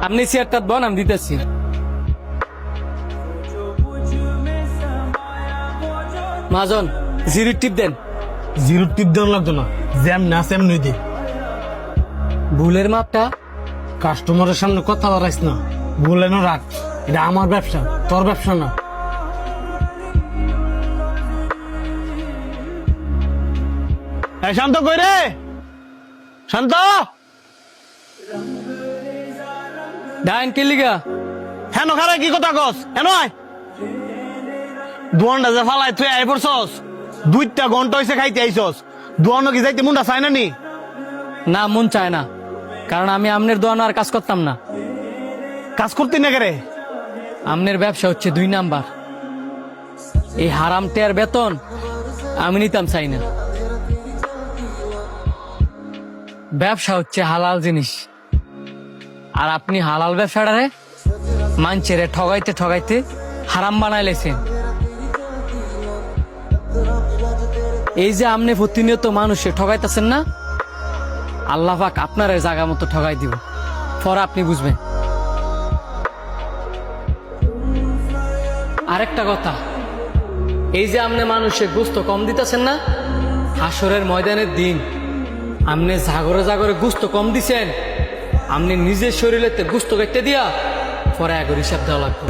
আপনি চেয়ারটা বন, আমি দিতেছি। মহাজন, জিরো টিপ দেন। জিরো টিপ দেওয়া লাগতো না, জ্যাম না সেমনি দে। ভুলের মাপটা কাস্টমারের সামনে কথা বাড়াইস না, বলে না রাখ। এটা আমার ব্যবসা, তোর ব্যবসা না। এই শান্ত কই রে, শান্ত। ডাইন কেলিগা হেন খারে কি কথা কস, হেন আয়। দুয়ানটা যে ফালাই তুই আই পড়ছস, 2টা ঘন্টা হইছে খাইতে আইছস। দুয়ানো কি যাইতে মুন্ডা চাই না নি? না, মন চায় না, কারণ আমি আমনের দোয়ানো আর কাজ করতাম না। কাজ করতি না রে? আমনের ব্যবসা হচ্ছে 2 নাম্বার। এই হারাম টেয়ার বেতন আমি নিতাম চাই না। ব্যবসা হচ্ছে হালাল জিনিস, আর আপনি হালাল ব্যবসাটারে মানছেরে ঠগাইতে ঠগাইতে হারাম বানাইলেছেন। এই যে আপনি প্রতিনিয়ত মানুষে ঠগাইতেছেন না, আল্লাহ পাক আপনার জায়গা মতো ঠগাই দিব, পরে আপনি বুঝবেন। আরেকটা কথা, এই যে আপনি মানুষের গোস্ত কম দিতেছেন না, হাসরের ময়দানের দিন আপনি জাগরে জাগরে গোস্ত কম দিছেন, আপনি নিজের শরীরেতে গোস্ত কেটে দিয়া পরে আগের হিসাব দেওয়া লাগবে।